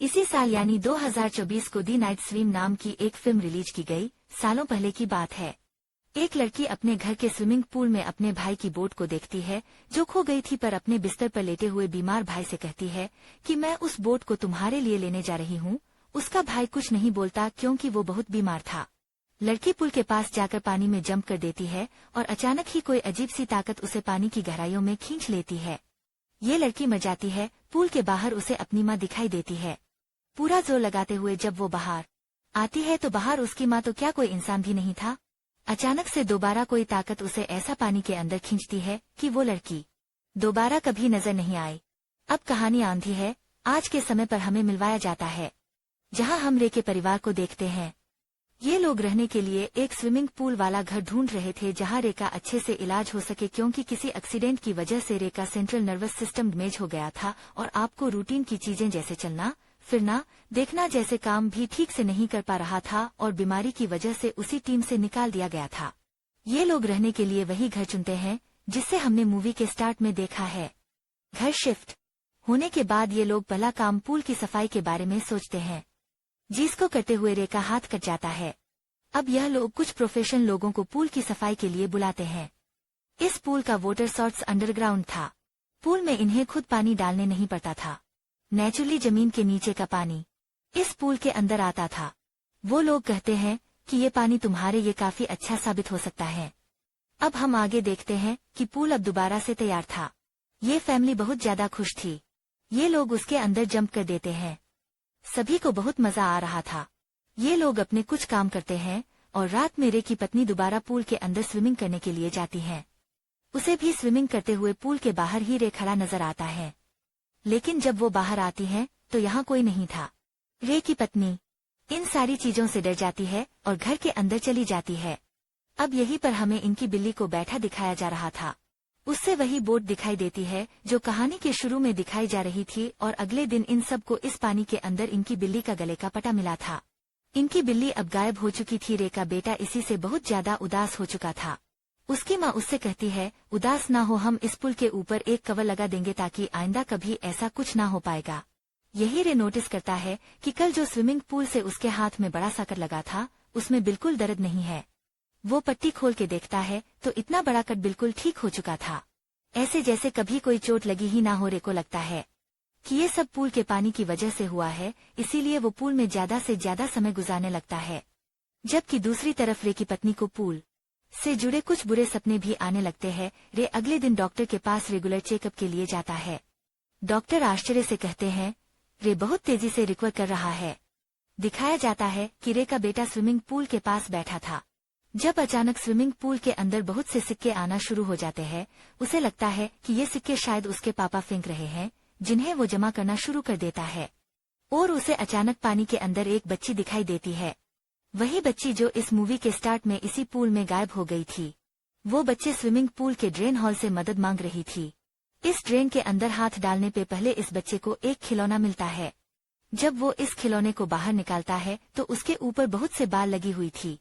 इसी साल यानी 2024 को दी नाइट स्विम नाम की एक फिल्म रिलीज की गई। सालों पहले की बात है। एक लड़की अपने घर के स्विमिंग पूल में अपने भाई की बोट को देखती है जो खो गई थी, पर अपने बिस्तर पर लेटे हुए बीमार भाई से कहती है कि मैं उस बोट को तुम्हारे लिए लेने जा रही हूँ। उसका भाई कुछ नहीं बोलता क्योंकि वो बहुत बीमार था। लड़की पुल के पास जाकर पानी में जंप कर देती है और अचानक ही कोई अजीब सी ताकत उसे पानी की गहराइयों में खींच लेती है। ये लड़की मर जाती है। पूल के बाहर उसे अपनी माँ दिखाई देती है। पूरा जोर लगाते हुए जब वो बाहर आती है तो बाहर उसकी माँ तो क्या कोई इंसान भी नहीं था। अचानक से दोबारा कोई ताकत उसे ऐसा पानी के अंदर खींचती है कि वो लड़की दोबारा कभी नजर नहीं आई। अब कहानी आंधी है। आज के समय पर हमें मिलवाया जाता है, जहां हम रे के परिवार को देखते हैं। ये लोग रहने के लिए एक स्विमिंग पूल वाला घर ढूंढ रहे थे जहां रे का अच्छे से इलाज हो सके, क्योंकि किसी एक्सीडेंट की वजह से रे का सेंट्रल नर्वस सिस्टम डैमेज हो गया था और आपको रूटीन की चीजें जैसे चलना फिरना देखना जैसे काम भी ठीक से नहीं कर पा रहा था और बीमारी की वजह से उसी टीम से निकाल दिया गया था। ये लोग रहने के लिए वही घर चुनते हैं जिससे हमने मूवी के स्टार्ट में देखा है। घर शिफ्ट होने के बाद ये लोग पहला काम पूल की सफाई के बारे में सोचते हैं, जिसको करते हुए रे का हाथ कट जाता है। अब यह लोग कुछ प्रोफेशनल लोगों को पूल की सफाई के लिए बुलाते हैं। इस पूल का वाटर सोर्स अंडरग्राउंड था। पूल में इन्हें खुद पानी डालने नहीं पड़ता था। नेचुरली जमीन के नीचे का पानी इस पूल के अंदर आता था। वो लोग कहते हैं कि ये पानी तुम्हारे लिए काफी अच्छा साबित हो सकता है। अब हम आगे देखते हैं कि पूल अब दोबारा से तैयार था। ये फैमिली बहुत ज्यादा खुश थी। ये लोग उसके अंदर जंप कर देते हैं। सभी को बहुत मजा आ रहा था। ये लोग अपने कुछ काम करते हैं और रात में रे की पत्नी दोबारा पूल के अंदर स्विमिंग करने के लिए जाती है। उसे भी स्विमिंग करते हुए पूल के बाहर ही रे खड़ा नजर आता है। लेकिन जब वो बाहर आती है तो यहाँ कोई नहीं था। रे की पत्नी इन सारी चीजों से डर जाती है और घर के अंदर चली जाती है। अब यहीं पर हमें इनकी बिल्ली को बैठा दिखाया जा रहा था। उससे वही बोट दिखाई देती है जो कहानी के शुरू में दिखाई जा रही थी और अगले दिन इन सबको इस पानी के अंदर इनकी बिल्ली का गले का पटा मिला था। इनकी बिल्ली अब गायब हो चुकी थी। रे का बेटा इसी से बहुत ज्यादा उदास हो चुका था। उसकी माँ उससे कहती है, उदास ना हो, हम इस पुल के ऊपर एक कवर लगा देंगे ताकि आइंदा कभी ऐसा कुछ ना हो पाएगा। यही रे नोटिस करता है कि कल जो स्विमिंग पूल से उसके हाथ में बड़ा सा कट लगा था उसमें बिल्कुल दर्द नहीं है। वो पट्टी खोल के देखता है तो इतना बड़ा कट बिल्कुल ठीक हो चुका था, ऐसे जैसे कभी कोई चोट लगी ही ना हो। रे को लगता है कि ये सब पूल के पानी की वजह से हुआ है, इसीलिए वो पूल में ज्यादा से ज्यादा समय गुजारने लगता है। जबकि दूसरी तरफ रे की पत्नी को पूल से जुड़े कुछ बुरे सपने भी आने लगते हैं। रे अगले दिन डॉक्टर के पास रेगुलर चेकअप के लिए जाता है। डॉक्टर आश्चर्य से कहते हैं, रे बहुत तेजी से रिकवर कर रहा है। दिखाया जाता है कि रे का बेटा स्विमिंग पूल के पास बैठा था। जब अचानक स्विमिंग पूल के अंदर बहुत से सिक्के आना शुरू हो जाते हैं। उसे लगता है कि ये सिक्के शायद उसके पापा फेंक रहे हैं, जिन्हें वो जमा करना शुरू कर देता है। और उसे अचानक पानी के अंदर एक बच्ची दिखाई देती है, वही बच्ची जो इस मूवी के स्टार्ट में इसी पूल में गायब हो गई थी। वो बच्चे स्विमिंग पूल के ड्रेन हॉल से मदद मांग रही थी। इस ड्रेन के अंदर हाथ डालने पे पहले इस बच्चे को एक खिलौना मिलता है। जब वो इस खिलौने को बाहर निकालता है तो उसके ऊपर बहुत से बाल लगी हुई थी।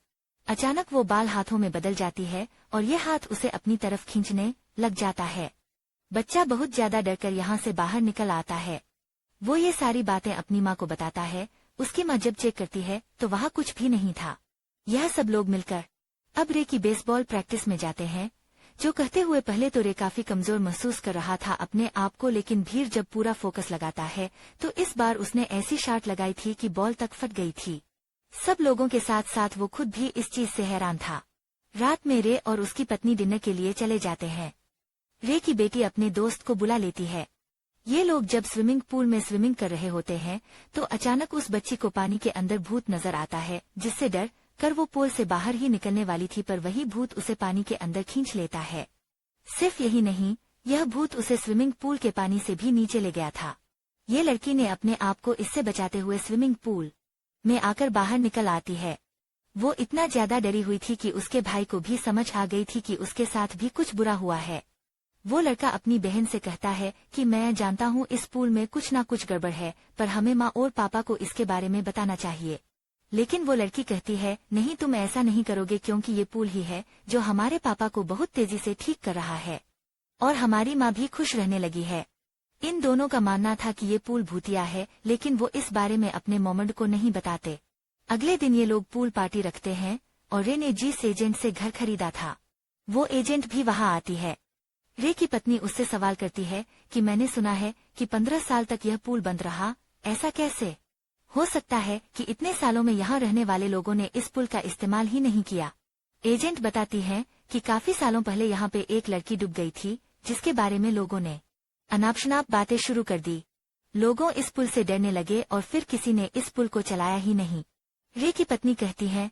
अचानक वो बाल हाथों में बदल जाती है और ये हाथ उसे अपनी तरफ खींचने लग जाता है। बच्चा बहुत ज्यादा डरकर यहाँ से बाहर निकल आता है। वो ये सारी बातें अपनी माँ को बताता है। उसकी माँ जब चेक करती है तो वहाँ कुछ भी नहीं था। यह सब लोग मिलकर अब रे की बेसबॉल प्रैक्टिस में जाते हैं। जो कहते हुए पहले तो रे काफी कमजोर महसूस कर रहा था अपने आप को, लेकिन भीड़ जब पूरा फोकस लगाता है तो इस बार उसने ऐसी शॉट लगाई थी कि बॉल तक फट गई थी। सब लोगों के साथ साथ वो खुद भी इस चीज से हैरान था। रात में रे और उसकी पत्नी डिनर के लिए चले जाते हैं। रे की बेटी अपने दोस्त को बुला लेती है। ये लोग जब स्विमिंग पूल में स्विमिंग कर रहे होते हैं तो अचानक उस बच्ची को पानी के अंदर भूत नजर आता है, जिससे डर कर वो पूल से बाहर ही निकलने वाली थी, पर वही भूत उसे पानी के अंदर खींच लेता है। सिर्फ यही नहीं, यह भूत उसे स्विमिंग पूल के पानी से भी नीचे ले गया था। ये लड़की ने अपने आप को इससे बचाते हुए स्विमिंग पूल में आकर बाहर निकल आती है। वो इतना ज्यादा डरी हुई थी कि उसके भाई को भी समझ आ गई थी कि उसके साथ भी कुछ बुरा हुआ है। वो लड़का अपनी बहन से कहता है कि मैं जानता हूँ इस पूल में कुछ ना कुछ गड़बड़ है, पर हमें माँ और पापा को इसके बारे में बताना चाहिए। लेकिन वो लड़की कहती है, नहीं, तुम ऐसा नहीं करोगे, क्योंकि ये पूल ही है जो हमारे पापा को बहुत तेजी से ठीक कर रहा है और हमारी माँ भी खुश रहने लगी है। इन दोनों का मानना था कि ये पूल भूतिया है, लेकिन वो इस बारे में अपने मोमंड को नहीं बताते। अगले दिन ये लोग पूल पार्टी रखते हैं और रे ने जिस एजेंट से घर खरीदा था वो एजेंट भी वहां आती है। रे की पत्नी उससे सवाल करती है कि मैंने सुना है कि 15 साल तक यह पूल बंद रहा, ऐसा कैसे हो सकता है कि इतने सालों में यहाँ रहने वाले लोगों ने इस पुल का इस्तेमाल ही नहीं किया। एजेंट बताती है कि काफी सालों पहले यहाँ पे एक लड़की डूब गई थी, जिसके बारे में लोगों ने अनाप-शनाप बातें शुरू कर दी। लोगों इस पुल से डरने लगे और फिर किसी ने इस पुल को चलाया ही नहीं। रे की पत्नी कहती है,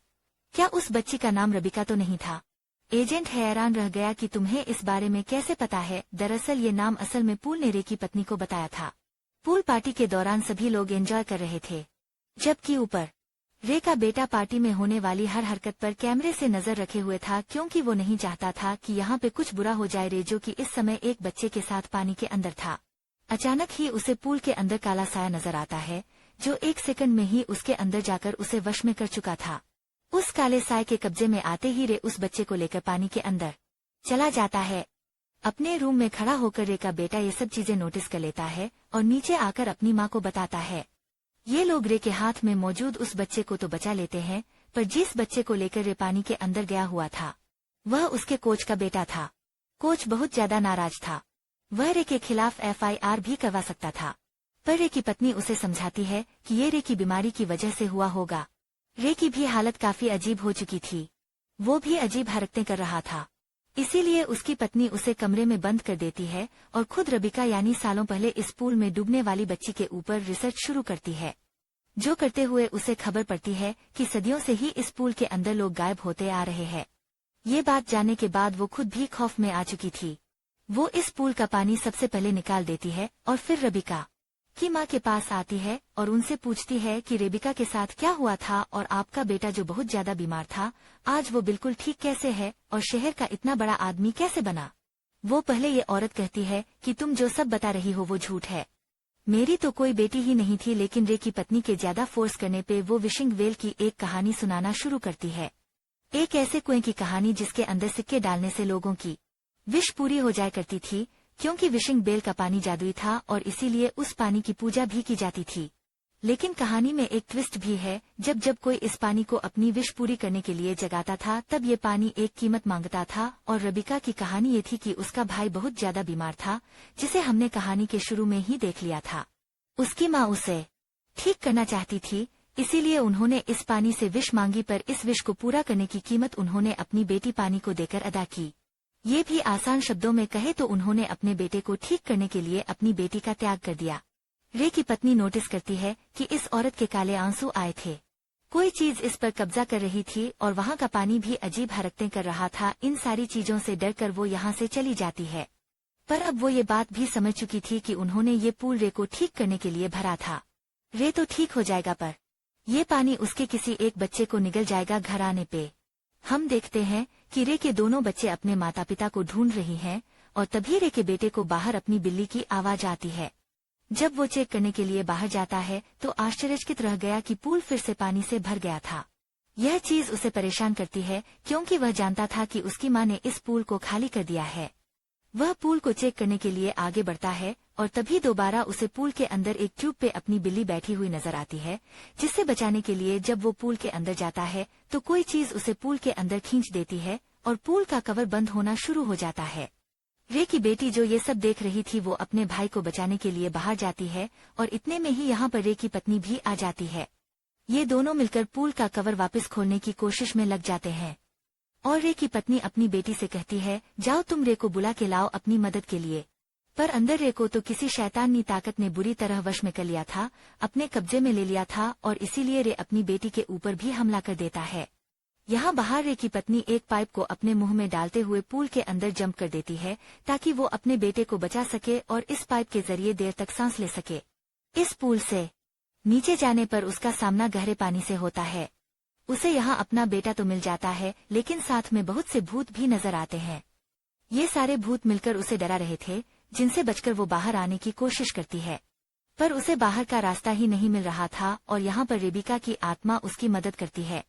क्या उस बच्ची का नाम रबिका तो नहीं था? एजेंट हैरान रह गया कि तुम्हें इस बारे में कैसे पता है। दरअसल ये नाम असल में पूल ने रे की पत्नी को बताया था। पूल पार्टी के दौरान सभी लोग एंजॉय कर रहे थे, जबकि ऊपर रे का बेटा पार्टी में होने वाली हर हरकत पर कैमरे से नजर रखे हुए था, क्योंकि वो नहीं चाहता था कि यहाँ पे कुछ बुरा हो जाए। रे जो कि इस समय एक बच्चे के साथ पानी के अंदर था, अचानक ही उसे पूल के अंदर काला साया नजर आता है, जो एक सेकंड में ही उसके अंदर जाकर उसे वश में कर चुका था। उस काले साए के कब्जे में आते ही रे उस बच्चे को लेकर पानी के अंदर चला जाता है। अपने रूम में खड़ा होकर रे का बेटा ये सब चीजें नोटिस कर लेता है और नीचे आकर अपनी माँ को बताता है। ये लोग रे के हाथ में मौजूद उस बच्चे को तो बचा लेते हैं, पर जिस बच्चे को लेकर रे पानी के अंदर गया हुआ था वह उसके कोच का बेटा था। कोच बहुत ज्यादा नाराज था, वह रे के खिलाफ FIR भी करवा सकता था, पर रे की पत्नी उसे समझाती है कि ये रे की बीमारी की वजह से हुआ होगा। रे की भी हालत काफी अजीब हो चुकी थी, वो भी अजीब हरकतें कर रहा था, इसीलिए उसकी पत्नी उसे कमरे में बंद कर देती है और खुद रबिका यानी सालों पहले इस पूल में डूबने वाली बच्ची के ऊपर रिसर्च शुरू करती है। जो करते हुए उसे खबर पड़ती है कि सदियों से ही इस पूल के अंदर लोग गायब होते आ रहे हैं। ये बात जानने के बाद वो खुद भी खौफ में आ चुकी थी। वो इस पूल का पानी सबसे पहले निकाल देती है और फिर रबिका की माँ के पास आती है और उनसे पूछती है कि रेबिका के साथ क्या हुआ था और आपका बेटा जो बहुत ज्यादा बीमार था, आज वो बिल्कुल ठीक कैसे है और शहर का इतना बड़ा आदमी कैसे बना। वो पहले ये औरत कहती है कि तुम जो सब बता रही हो वो झूठ है, मेरी तो कोई बेटी ही नहीं थी। लेकिन रे की पत्नी के ज्यादा फोर्स करने पे वो विशिंग वेल की एक कहानी सुनाना शुरू करती है। एक ऐसे कुएं की कहानी जिसके अंदर सिक्के डालने से लोगों की विश पूरी हो जाया करती थी, क्योंकि विशिंग बेल का पानी जादुई था और इसीलिए उस पानी की पूजा भी की जाती थी। लेकिन कहानी में एक ट्विस्ट भी है। जब जब कोई इस पानी को अपनी विश पूरी करने के लिए जगाता था, तब ये पानी एक कीमत मांगता था। और रबिका की कहानी ये थी कि उसका भाई बहुत ज्यादा बीमार था, जिसे हमने कहानी के शुरू में ही देख लिया था। उसकी माँ उसे ठीक करना चाहती थी, इसीलिए उन्होंने इस पानी से विश मांगी, पर इस विश को पूरा करने की कीमत उन्होंने अपनी बेटी पानी को देकर अदा की। ये भी आसान शब्दों में कहे तो उन्होंने अपने बेटे को ठीक करने के लिए अपनी बेटी का त्याग कर दिया। रे की पत्नी नोटिस करती है कि इस औरत के काले आंसू आए थे, कोई चीज इस पर कब्जा कर रही थी और वहाँ का पानी भी अजीब हरकतें कर रहा था। इन सारी चीजों से डरकर वो यहाँ से चली जाती है, पर अब वो ये बात भी समझ चुकी थी कि उन्होंने ये पूल रे को ठीक करने के लिए भरा था। रे तो ठीक हो जाएगा, पर ये पानी उसके किसी एक बच्चे को निगल जाएगा घर आने पे। हम देखते हैं कि रे के दोनों बच्चे अपने माता पिता को ढूंढ रही हैं और तभी रे के बेटे को बाहर अपनी बिल्ली की आवाज आती है। जब वो चेक करने के लिए बाहर जाता है तो आश्चर्यचकित रह गया कि पूल फिर से पानी से भर गया था। यह चीज उसे परेशान करती है, क्योंकि वह जानता था कि उसकी माँ ने इस पूल को खाली कर दिया है। वह पूल को चेक करने के लिए आगे बढ़ता है और तभी दोबारा उसे पूल के अंदर एक ट्यूब पे अपनी बिल्ली बैठी हुई नजर आती है, जिससे बचाने के लिए जब वो पूल के अंदर जाता है तो कोई चीज उसे पूल के अंदर खींच देती है और पूल का कवर बंद होना शुरू हो जाता है। रे की बेटी जो ये सब देख रही थी वो अपने भाई को बचाने के लिए बाहर जाती है और इतने में ही यहाँ पर रे की पत्नी भी आ जाती है। ये दोनों मिलकर पूल का कवर वापस खोलने की कोशिश में लग जाते हैं और रे की पत्नी अपनी बेटी से कहती है, जाओ तुम रे को बुला के लाओ अपनी मदद के लिए। पर अंदर रे को तो किसी शैतानी ताकत ने बुरी तरह वश में कर लिया था, अपने कब्जे में ले लिया था और इसीलिए रे अपनी बेटी के ऊपर भी हमला कर देता है। यहाँ बाहर रे की पत्नी एक पाइप को अपने मुंह में डालते हुए पूल के अंदर जंप कर देती है ताकि वो अपने बेटे को बचा सके और इस पाइप के जरिए देर तक सांस ले सके। इस पूल से नीचे जाने पर उसका सामना गहरे पानी से होता है। उसे यहाँ अपना बेटा तो मिल जाता है, लेकिन साथ में बहुत से भूत भी नजर आते हैं। ये सारे भूत मिलकर उसे डरा रहे थे, जिनसे बचकर वो बाहर आने की कोशिश करती है, पर उसे बाहर का रास्ता ही नहीं मिल रहा था और यहाँ पर रेबिका की आत्मा उसकी मदद करती है।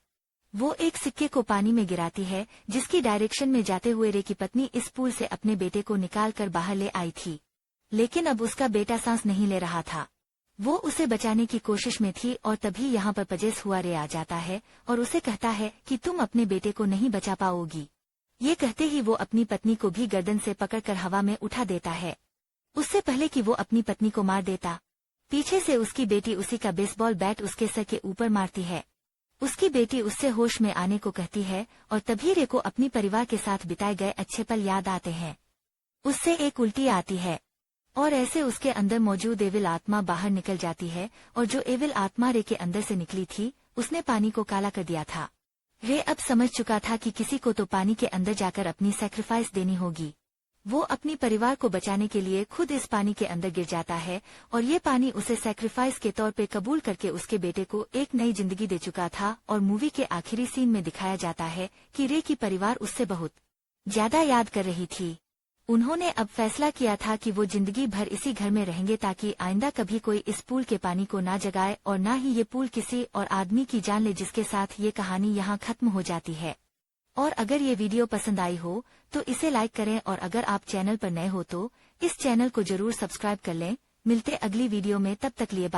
वो एक सिक्के को पानी में गिराती है, जिसकी डायरेक्शन में जाते हुए रे की पत्नी इस पूल से अपने बेटे को निकाल कर बाहर ले आई थी। लेकिन अब उसका बेटा सांस नहीं ले रहा था। वो उसे बचाने की कोशिश में थी और तभी यहाँ पर पजेस हुआ रे आ जाता है और उसे कहता है कि तुम अपने बेटे को नहीं बचा पाओगी। ये कहते ही वो अपनी पत्नी को भी गर्दन से पकड़कर हवा में उठा देता है। उससे पहले कि वो अपनी पत्नी को मार देता, पीछे से उसकी बेटी उसी का बेसबॉल बैट उसके सर के ऊपर मारती है। उसकी बेटी उससे होश में आने को कहती है और तभी रे को अपनी परिवार के साथ बिताए गए अच्छे पल याद आते हैं। उससे एक उल्टी आती है और ऐसे उसके अंदर मौजूद एविल आत्मा बाहर निकल जाती है और जो एविल आत्मा रे के अंदर से निकली थी उसने पानी को काला कर दिया था। रे अब समझ चुका था कि किसी को तो पानी के अंदर जाकर अपनी सैक्रिफाइस देनी होगी। वो अपनी परिवार को बचाने के लिए खुद इस पानी के अंदर गिर जाता है और ये पानी उसे सैक्रिफाइस के तौर पे कबूल करके उसके बेटे को एक नई जिंदगी दे चुका था। और मूवी के आखिरी सीन में दिखाया जाता है कि रे की परिवार उससे बहुत ज्यादा याद कर रही थी। उन्होंने अब फैसला किया था कि वो जिंदगी भर इसी घर में रहेंगे ताकि आइंदा कभी कोई इस पूल के पानी को ना जगाए और ना ही ये पूल किसी और आदमी की जान ले, जिसके साथ ये कहानी यहाँ खत्म हो जाती है। और अगर ये वीडियो पसंद आई हो तो इसे लाइक करें और अगर आप चैनल पर नए हो तो इस चैनल को जरूर सब्सक्राइब कर लें। मिलते अगली वीडियो में, तब तक लिए बाय।